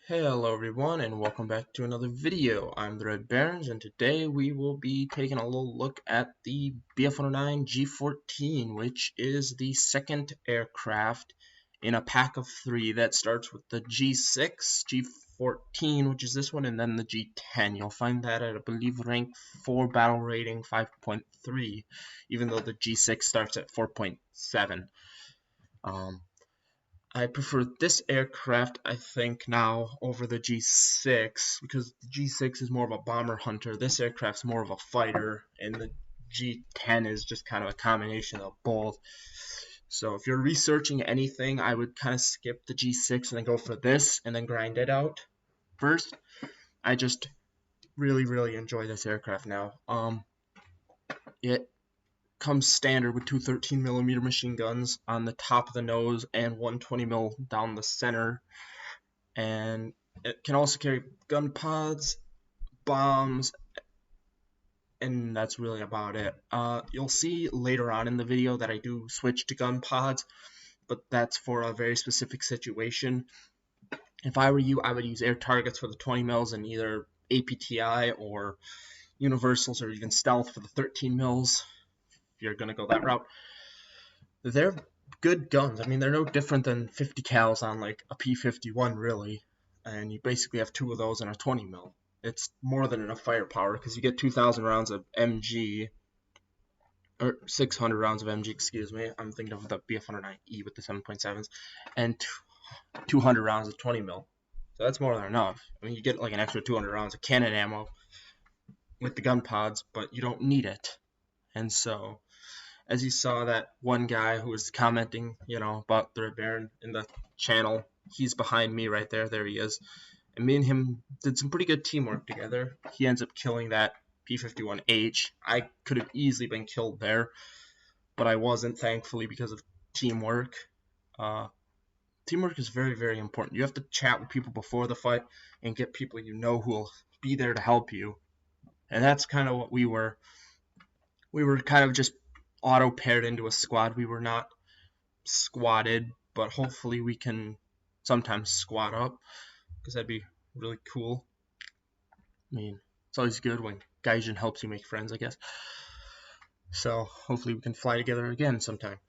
Hello everyone and welcome back to another video. I'm the Red Barons and today we will be taking a little look at the Bf-109 G14, which is the second aircraft in a pack of 3 that starts with the G6, G14, which is this one, and then the G10. You'll find that at, I believe, rank 4 battle rating 5.3, even though the G6 starts at 4.7. I prefer this aircraft, I think, now over the G6 because the G6 is more of a bomber hunter. This aircraft's more of a fighter, and the G10 is just kind of a combination of both. So if you're researching anything, I would kind of skip the G6 and then go for this and then grind it out first. I just really enjoy this aircraft now. It comes standard with two 13mm machine guns on the top of the nose and one 20mm down the center, and it can also carry gun pods, bombs, and that's really about it. You'll see later on in the video that I do switch to gun pods, but that's for a very specific situation. If I were you, I would use air targets for the 20mm and either APTI or universals or even stealth for the 13mm. If you're going to go that route, they're good guns. I mean, they're no different than 50 cals on like a P51 really, and you basically have 2 of those in a 20mm. It's more than enough firepower because you get 2,000 rounds of MG, or 600 rounds of MG, excuse me. I'm thinking of the Bf-109E with the 7.7s, and 200 rounds of 20mm. So that's more than enough. I mean, you get like an extra 200 rounds of cannon ammo with the gun pods, but you don't need it. And so, as you saw, that one guy who was commenting, about the Red Baron in the channel, he's behind me right there. There he is. And me and him did some pretty good teamwork together. He ends up killing that P51H. I could have easily been killed there, but I wasn't, thankfully, because of teamwork. Teamwork is very important. You have to chat with people before the fight and get people who will be there to help you. And that's kind of what we were. We were kind of just auto paired into a squad. We were not squatted, but hopefully we can sometimes squat up because that'd be really cool. I mean, it's always good when Gaijin helps you make friends, I guess. So hopefully we can fly together again sometime.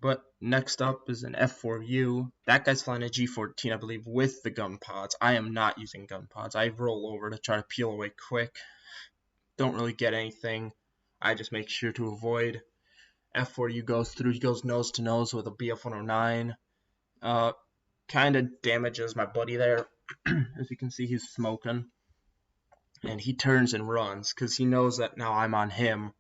But next up is an F4U. That guy's flying a G14, I believe, with the gun pods. I am not using gun pods. I roll over to try to peel away quick. Don't really get anything. I just make sure to avoid. F4U goes through. He goes nose to nose with a Bf-109. Kind of damages my buddy there. As you can see, he's smoking. And he turns and runs because he knows that now I'm on him,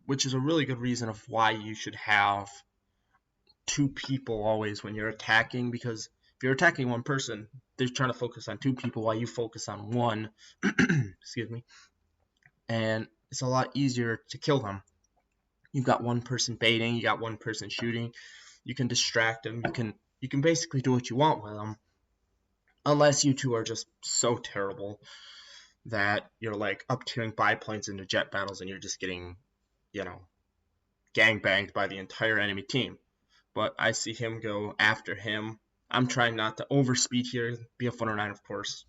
which is a really good reason of why you should have 2 people always when you're attacking, because if you're attacking one person, they're trying to focus on 2 people while you focus on one. Excuse me. And it's a lot easier to kill them. You've got one person baiting, you got one person shooting. You can distract them. You can basically do what you want with them, unless you 2 are just so terrible that you're like up tiering biplanes into jet battles and you're just getting, gangbanged by the entire enemy team. But I see him go after him. I'm trying not to overspeed here. Bf-109, of course,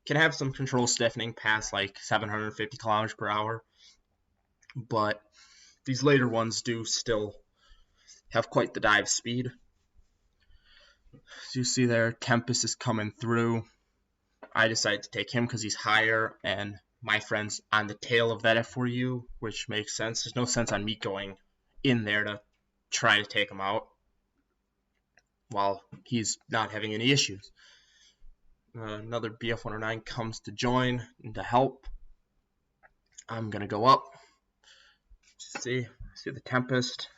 can have some control stiffening past like 750 kilometers per hour, but these later ones do still have quite the dive speed. As you see there, Tempest is coming through. I decided to take him because he's higher, and my friend's on the tail of that F4U, which makes sense. There's no sense on me going in there to try to take him out while he's not having any issues. Another Bf-109 comes to join and to help. I'm going to go up. See the Tempest.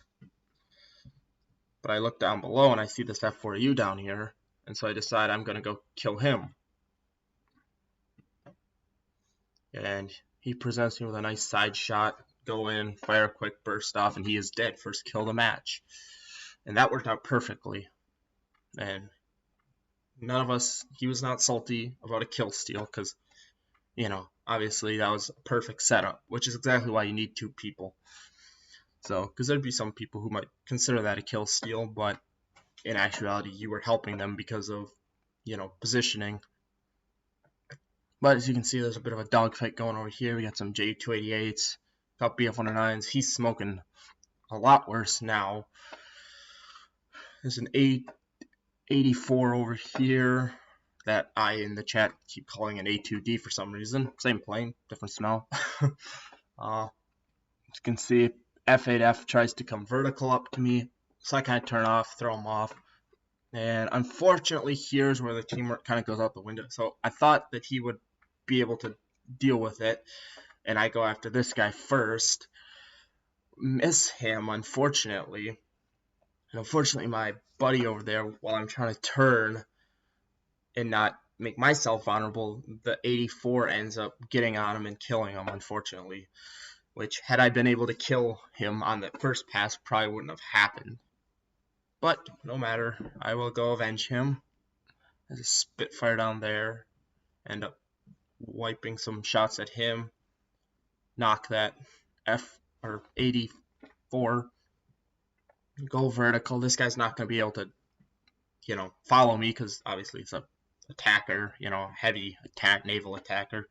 But I look down below and I see this F4U down here, and so I decide I'm going to go kill him. And he presents me with a nice side shot. Go in, fire a quick burst off, and he is dead. First kill of the match. And that worked out perfectly. And none of us, he was not salty about a kill steal because, obviously that was a perfect setup, which is exactly why you need 2 people. So, because there'd be some people who might consider that a kill steal, but in actuality, you were helping them because of, positioning. But as you can see, there's a bit of a dogfight going over here. We got some J288s, got Bf-109s. He's smoking a lot worse now. There's an 84 over here that I in the chat keep calling an A2D for some reason. Same plane, different smell. As you can see, F8F tries to come vertical up to me, so I kind of turn off, throw him off. And unfortunately, here's where the teamwork kind of goes out the window. So I thought that he would be able to deal with it, and I go after this guy first. Miss him, unfortunately. And unfortunately, my buddy over there, while I'm trying to turn and not make myself vulnerable, the 84 ends up getting on him and killing him, unfortunately. Which, had I been able to kill him on the first pass, probably wouldn't have happened. But, no matter. I will go avenge him. There's a Spitfire down there. End up wiping some shots at him. Knock that or 84. Go vertical. This guy's not going to be able to, follow me, because obviously it's a attacker, heavy naval attacker.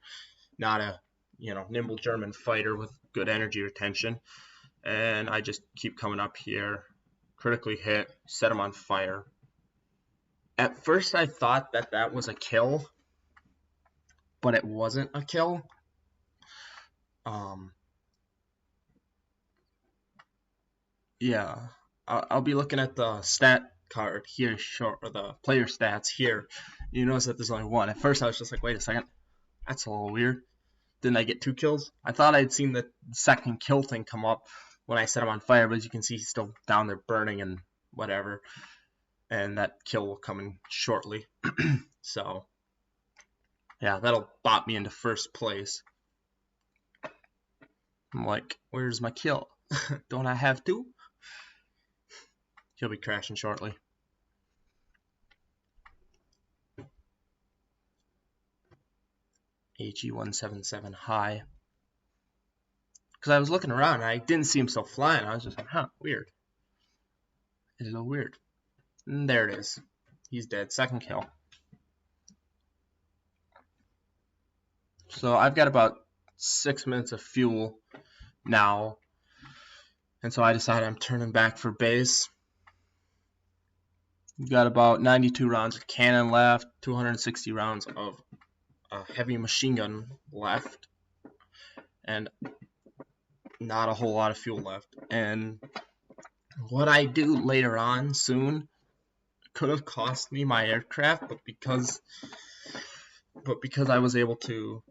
Not a, nimble German fighter with good energy retention. And I just keep coming up here, critically hit, set him on fire. At first I thought that that was a kill, but it wasn't a kill. Yeah, I'll be looking at the stat card here, or the player stats here. You notice that there's only one. At first I was just like, wait a second, that's a little weird. Didn't I get 2 kills? I thought I'd seen the second kill thing come up when I set him on fire, but as you can see, he's still down there burning and whatever. And that kill will come in shortly. So, yeah, that'll bop me into first place. I'm like, where's my kill? Don't I have 2? He'll be crashing shortly. G177 high. Because I was looking around and I didn't see him still flying. I was just like, huh, weird. It's a little weird. And there it is. He's dead. Second kill. So I've got about 6 minutes of fuel now. And so I decided I'm turning back for base. We've got about 92 rounds of cannon left, 260 rounds of heavy machine gun left, and not a whole lot of fuel left. And what I do later on soon could have cost me my aircraft, but because I was able to,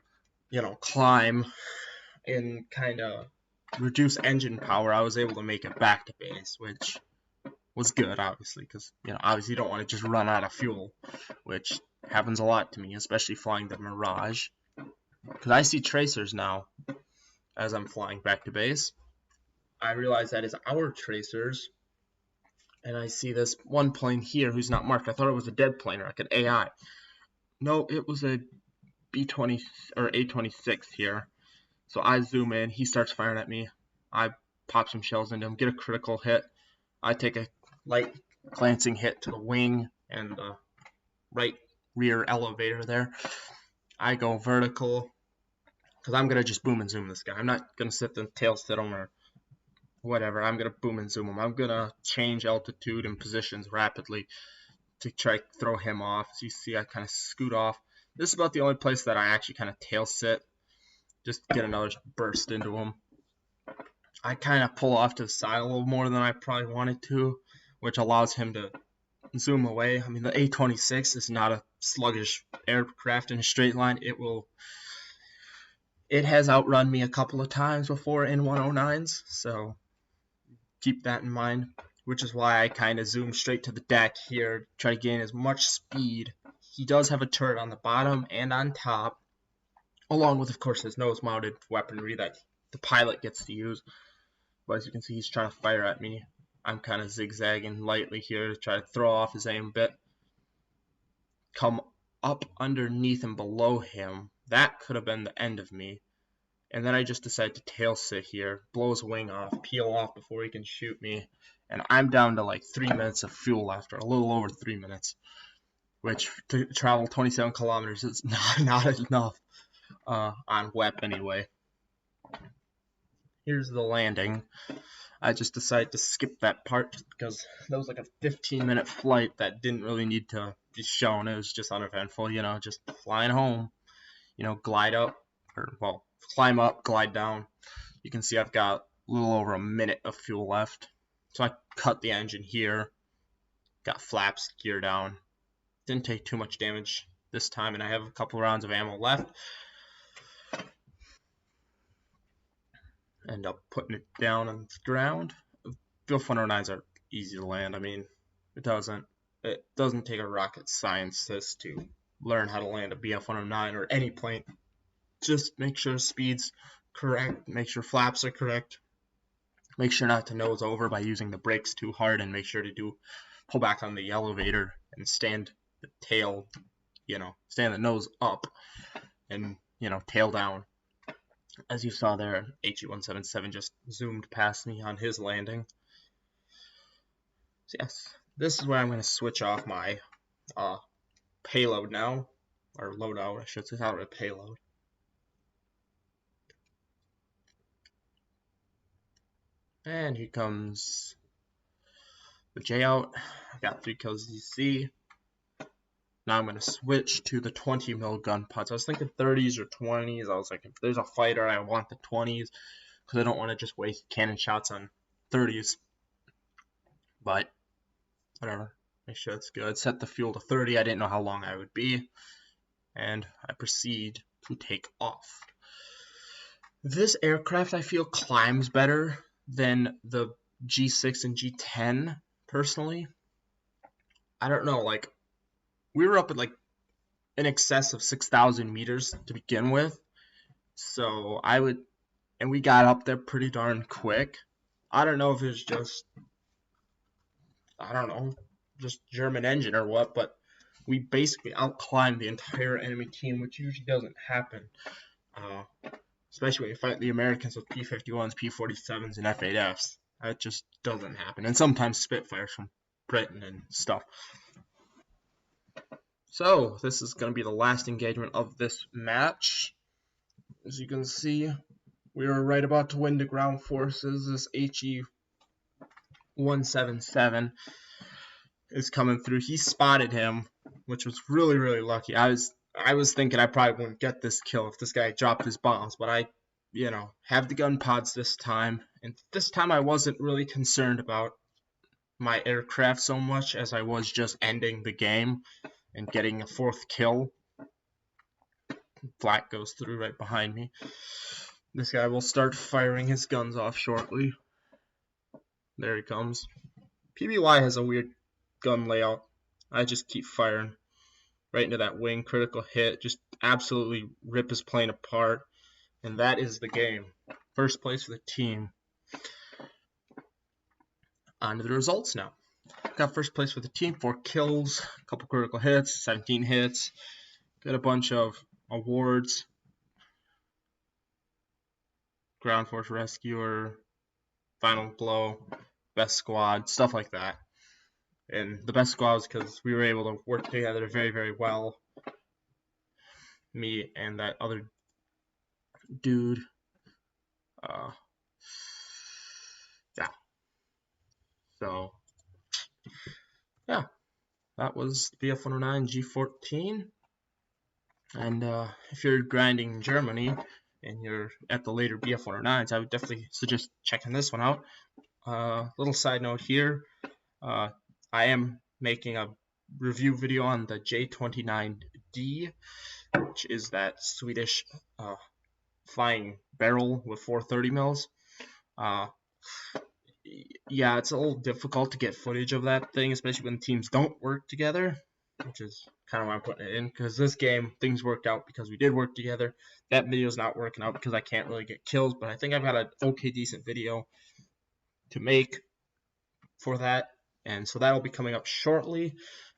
climb and kind of reduce engine power, I was able to make it back to base, which was good, obviously, because obviously you don't want to just run out of fuel, which happens a lot to me, especially flying the Mirage, because I see tracers now as I'm flying back to base. I realize that is our tracers, and I see this one plane here who's not marked. I thought it was a dead plane, or like an AI. No, it was a B-20 or A-26 here. So I zoom in, he starts firing at me, I pop some shells into him, get a critical hit, I take a light glancing hit to the wing and the right rear elevator there. I go vertical, because I'm going to just boom and zoom this guy. I'm not going to sit and tail sit him or whatever. I'm going to boom and zoom him. I'm going to change altitude and positions rapidly to try to throw him off. As you see, I kind of scoot off. This is about the only place that I actually kind of tail sit, just to get another burst into him. I kind of pull off to the side a little more than I probably wanted to, which allows him to zoom away. I mean, the A-26 is not a sluggish aircraft in a straight line. It has outrun me a couple of times before in 109s, so keep that in mind, which is why I kind of zoom straight to the deck here, try to gain as much speed. He does have a turret on the bottom and on top, along with, of course, his nose-mounted weaponry that the pilot gets to use. But as you can see, he's trying to fire at me. I'm kind of zigzagging lightly here to try to throw off his aim a bit. Come up underneath and below him. That could have been the end of me. And then I just decide to tail sit here, blow his wing off, peel off before he can shoot me. And I'm down to like 3 minutes of fuel left, or a little over 3 minutes. which to travel 27 kilometers is not enough on WEP anyway. Here's the landing. I just decided to skip that part just because that was like a 15-minute flight that didn't really need to be shown. It was just uneventful, you know, just flying home, you know, glide up, or well, climb up, glide down. You can see I've got a little over a minute of fuel left. So I cut the engine here, got flaps, gear down. Didn't take too much damage this time, and I have a couple rounds of ammo left. End up putting it down on the ground. Bf-109s are easy to land. I mean, it doesn't take a rocket scientist to learn how to land a Bf-109 or any plane. Just make sure speed's correct, make sure flaps are correct, make sure not to nose over by using the brakes too hard, and make sure to pull back on the elevator and stand the tail, you know, stand the nose up and, you know, tail down. As you saw there, G177 just zoomed past me on his landing. So yes, this is where I'm going to switch off my payload now, or loadout, I should say, not a payload. And here comes the J out. I got 3 kills, as you see. Now I'm going to switch to the 20 mil gun pods. I was thinking 30s or 20s. I was like, if there's a fighter, I want the 20s because I don't want to just waste cannon shots on 30s. But whatever, make sure it's good. Set the fuel to 30. I didn't know how long I would be, and I proceed to take off. This aircraft I feel climbs better than the G6 and G10 personally. I don't know, like, we were up at like in excess of 6,000 meters to begin with, so and we got up there pretty darn quick. I don't know if it's just, just German engine or what, but we basically outclimbed the entire enemy team, which usually doesn't happen, especially when you fight the Americans with P-51s, P-47s, and F-8Fs. That just doesn't happen, and sometimes Spitfires from Britain and stuff. So this is going to be the last engagement of this match. As you can see, we were right about to win the ground forces. This He-177 is coming through. He spotted him, which was really, really lucky. I was thinking I probably wouldn't get this kill if this guy dropped his bombs, but I, you know, have the gun pods this time, and this time I wasn't really concerned about my aircraft so much as I was just ending the game and getting a 4th kill. Flak goes through right behind me. This guy will start firing his guns off shortly. There he comes. PBY has a weird gun layout. I just keep firing right into that wing. Critical hit. Just absolutely rip his plane apart. And that is the game. First place for the team. On to the results now. Got first place for the team. 4 kills. A couple critical hits. 17 hits. Got a bunch of awards. Ground Force Rescuer, Final Blow, Best Squad, stuff like that. And the best squad was because we were able to work together very, very well. Me and that other dude. Yeah. So, yeah. That was the Bf-109 G14. And if you're grinding in Germany and you're at the later Bf-109s, I would definitely suggest checking this one out. Little side note here, I am making a review video on the J29D, which is that Swedish flying barrel with 430 mils. Yeah, it's a little difficult to get footage of that thing, especially when teams don't work together, which is kind of why I'm putting it in, because this game, things worked out because we did work together. That video's not working out because I can't really get kills, but I think I've got an okay, decent video to make for that, and so that'll be coming up shortly.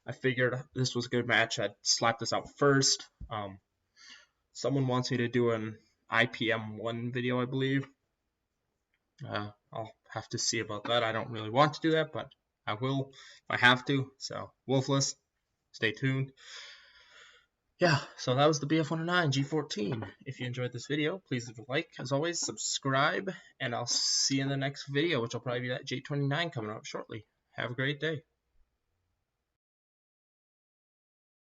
I figured this was a good match. I'd slap this out first. Someone wants me to do an IPM1 video, I believe. I'll have to see about that. I don't really want to do that, but I will if I have to. So, Wolfless, stay tuned. Yeah, so that was the Bf-109 G14. If you enjoyed this video, please leave a like. As always, subscribe, and I'll see you in the next video, which will probably be that G29 coming up shortly. Have a great day.